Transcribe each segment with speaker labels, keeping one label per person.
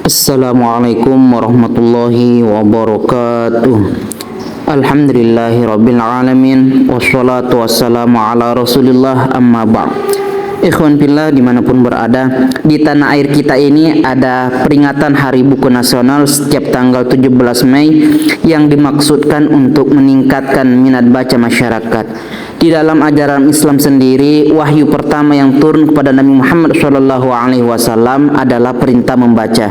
Speaker 1: Assalamualaikum warahmatullahi wabarakatuh. Alhamdulillahi rabbil alamin. Wassalatu wassalamu ala rasulillah, amma ba'd. Ikhwan fillah dimanapun berada, di tanah air kita ini ada peringatan Hari Buku Nasional setiap tanggal 17 Mei yang dimaksudkan untuk meningkatkan minat baca masyarakat. Di dalam ajaran Islam sendiri, wahyu pertama yang turun kepada Nabi Muhammad SAW adalah perintah membaca.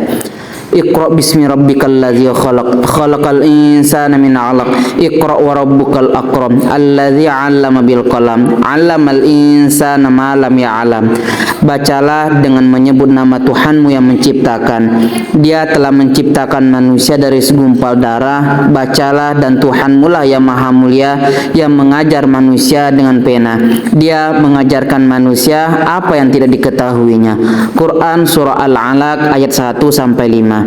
Speaker 1: Iqra bismi rabbikal ladzi khalaq, khalaqal insana min 'alaq, Iqra wa rabbukal akram, alladzi 'allama bil qalam, 'allamal insana ma lam ya'lam. Bacalah dengan menyebut nama Tuhanmu yang menciptakan. Dia telah menciptakan manusia dari segumpal darah. Bacalah, dan Tuhanmu lah yang maha mulia yang mengajar manusia dengan pena. Dia mengajarkan manusia apa yang tidak diketahuinya. Quran surah Al-Alaq ayat 1-5.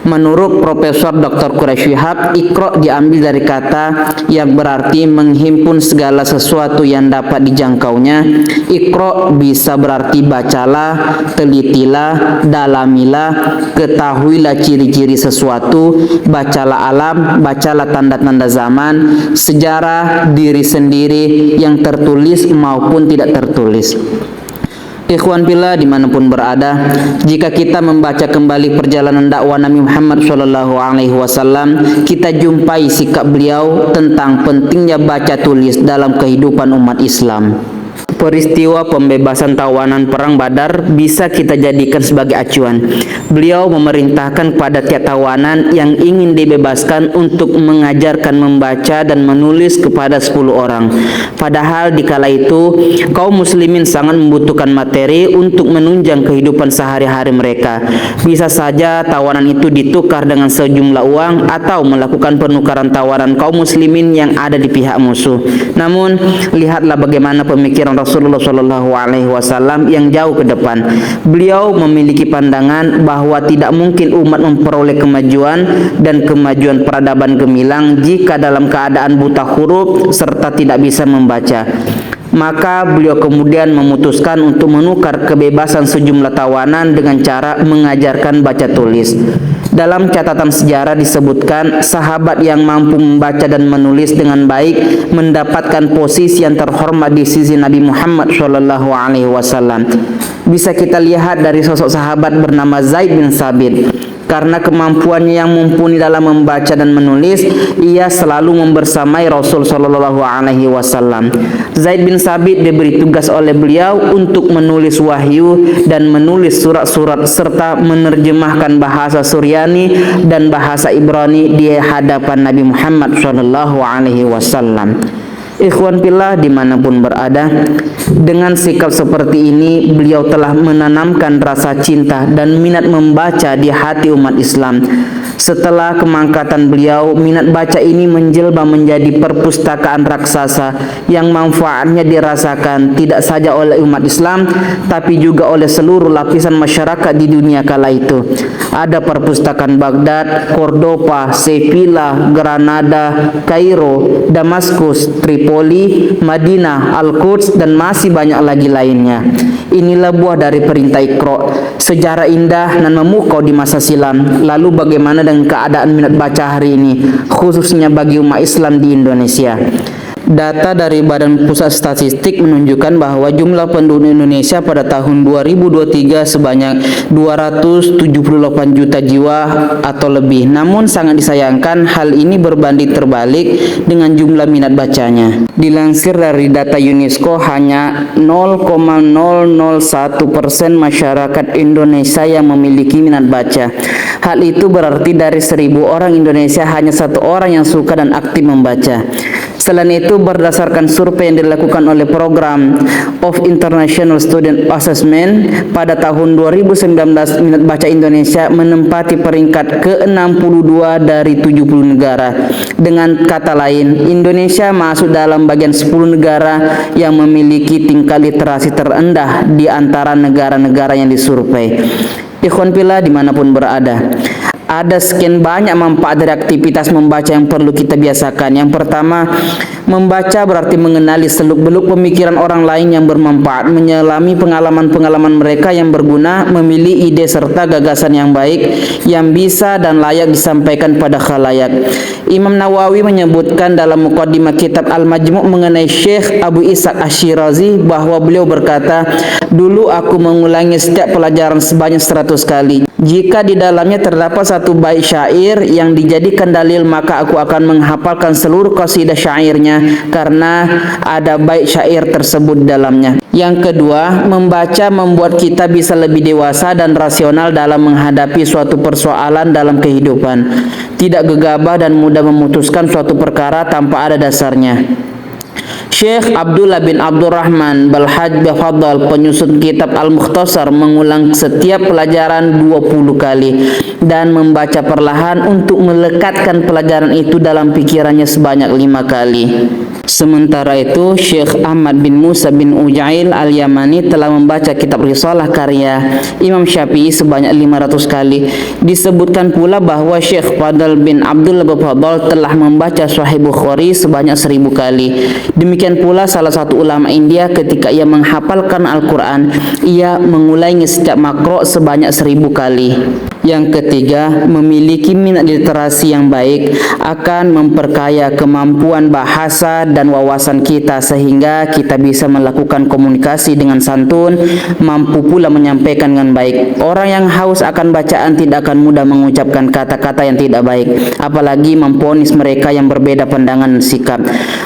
Speaker 1: Menurut Profesor Dr. Quraisy Shihab, Iqra diambil dari kata yang berarti menghimpun segala sesuatu yang dapat dijangkaunya. Iqra bisa berarti bacalah, telitilah, dalamilah, ketahuilah ciri-ciri sesuatu, bacalah alam, bacalah tanda-tanda zaman, sejarah diri sendiri yang tertulis maupun tidak tertulis. Ikhwan fillah dimanapun berada, jika kita membaca kembali perjalanan dakwah Nabi Muhammad SAW, kita jumpai sikap beliau tentang pentingnya baca tulis dalam kehidupan umat Islam. Peristiwa pembebasan tawanan perang Badar bisa kita jadikan sebagai acuan. Beliau memerintahkan kepada tiap tawanan yang ingin dibebaskan untuk mengajarkan membaca dan menulis kepada 10 orang. Padahal di kala itu kaum muslimin sangat membutuhkan materi untuk menunjang kehidupan sehari-hari mereka. Bisa saja tawanan itu ditukar dengan sejumlah uang atau melakukan penukaran tawanan kaum muslimin yang ada di pihak musuh. Namun lihatlah bagaimana pemikiran Rasulullah SAW yang jauh ke depan. Beliau memiliki pandangan bahwa tidak mungkin umat memperoleh kemajuan dan kemajuan peradaban gemilang jika dalam keadaan buta huruf serta tidak bisa membaca. Maka beliau kemudian memutuskan untuk menukar kebebasan sejumlah tawanan dengan cara mengajarkan baca tulis. Dalam catatan sejarah disebutkan sahabat yang mampu membaca dan menulis dengan baik mendapatkan posisi yang terhormat di sisi Nabi Muhammad SAW. Bisa kita lihat dari sosok sahabat bernama Zaid bin Sabit. Karena kemampuannya yang mumpuni dalam membaca dan menulis, ia selalu membersamai Rasul SAW. Zaid bin Sabit diberi tugas oleh beliau untuk menulis wahyu dan menulis surat-surat serta menerjemahkan bahasa Suryani dan bahasa Ibrani di hadapan Nabi Muhammad SAW. Ikhwan fillah dimanapun berada, dengan sikap seperti ini beliau telah menanamkan rasa cinta dan minat membaca di hati umat Islam. Setelah kemangkatan beliau, minat baca ini menjelma menjadi perpustakaan raksasa yang manfaatnya dirasakan tidak saja oleh umat Islam tapi juga oleh seluruh lapisan masyarakat di dunia kala itu. Ada perpustakaan Baghdad, Cordoba, Sevilla, Granada, Kairo, Damaskus, Tripoli, Madinah, Al-Quds, dan masih banyak lagi lainnya. Inilah buah dari perintah Iqra, sejarah indah dan memukau di masa silam. Lalu bagaimana dengan keadaan minat baca hari ini, khususnya bagi umat Islam di Indonesia? Data dari Badan Pusat Statistik menunjukkan bahwa jumlah penduduk Indonesia pada tahun 2023 sebanyak 278 juta jiwa atau lebih. Namun sangat disayangkan hal ini berbanding terbalik dengan jumlah minat bacanya. Dilansir dari data UNESCO, hanya 0,001% masyarakat Indonesia yang memiliki minat baca. Hal itu berarti dari 1000 orang Indonesia hanya 1 orang yang suka dan aktif membaca. Selain itu, berdasarkan survei yang dilakukan oleh Program of International Student Assessment pada tahun 2019, minat baca Indonesia menempati peringkat ke-62 dari 70 negara. Dengan kata lain, Indonesia masuk dalam bagian 10 negara yang memiliki tingkat literasi terendah di antara negara-negara yang disurvei. Ikhwan fillah dimanapun berada, ada sekian banyak manfaat dari aktivitas membaca yang perlu kita biasakan. Yang pertama, Membaca berarti mengenali seluk-beluk pemikiran orang lain yang bermanfaat, menyelami pengalaman-pengalaman mereka yang berguna, memilih ide serta gagasan yang baik yang bisa dan layak disampaikan pada khalayak. Imam Nawawi menyebutkan dalam muqaddimah kitab Al-Majmu' mengenai Syekh Abu Ishaq Asy-Syirazi bahwa beliau berkata, "Dulu aku mengulangi setiap pelajaran sebanyak 100 kali. Jika di dalamnya terdapat satu bait syair yang dijadikan dalil, maka aku akan menghafalkan seluruh qasidah syairnya karena ada bait syair tersebut dalamnya." Yang kedua, membaca membuat kita bisa lebih dewasa dan rasional dalam menghadapi suatu persoalan dalam kehidupan. Tidak gegabah dan mudah memutuskan suatu perkara tanpa ada dasarnya. Syekh Abdullah bin Abdurrahman Balhaj Bafadal, penyusun kitab Al-Mukhtasar, mengulang setiap pelajaran 20 kali dan membaca perlahan untuk melekatkan pelajaran itu dalam pikirannya sebanyak 5 kali. Sementara itu, Syekh Ahmad bin Musa bin Ujail Al-Yamani telah membaca kitab Risalah karya Imam Syafi'i sebanyak 500 kali. Disebutkan pula bahwa Syekh Fadl bin Abdullah Bafadal telah membaca Sahih Bukhari sebanyak 1000 kali. Demikian pula salah satu ulama India, ketika ia menghafalkan Al-Quran, ia mengulainya setiap makro sebanyak 1000 kali. Yang ketiga, memiliki minat literasi yang baik akan memperkaya kemampuan bahasa dan wawasan kita sehingga kita bisa melakukan komunikasi dengan santun, mampu pula menyampaikan dengan baik. Orang yang haus akan bacaan tidak akan mudah mengucapkan kata-kata yang tidak baik, apalagi memvonis mereka yang berbeda pandangan dan sikap.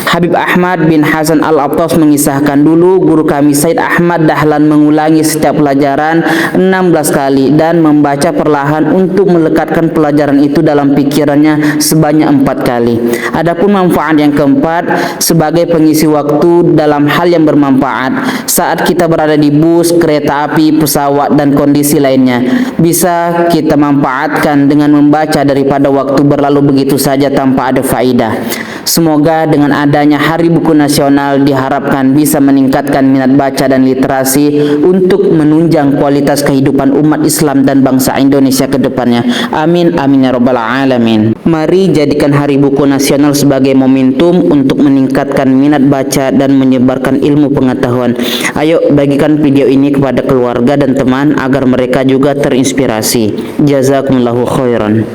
Speaker 1: Habib Ahmad bin Hasan Al-Attas mengisahkan, dulu guru kami Said Ahmad Dahlan mengulangi setiap pelajaran 16 kali dan membaca perlahan untuk melekatkan pelajaran itu dalam pikirannya sebanyak 4 kali. Adapun manfaat yang keempat, sebagai pengisi waktu dalam hal yang bermanfaat saat kita berada di bus, kereta api, pesawat dan kondisi lainnya, bisa kita manfaatkan dengan membaca daripada waktu berlalu begitu saja tanpa ada faedah. Semoga dengan adanya Hari Buku Nasional diharapkan bisa meningkatkan minat baca dan literasi untuk menunjang kualitas kehidupan umat Islam dan bangsa Indonesia ke depannya. Amin, amin ya rabbal alamin. Mari jadikan Hari Buku Nasional sebagai momentum untuk meningkatkan minat baca dan menyebarkan ilmu pengetahuan. Ayo bagikan video ini kepada keluarga dan teman agar mereka juga terinspirasi. Jazakumullahu khairan.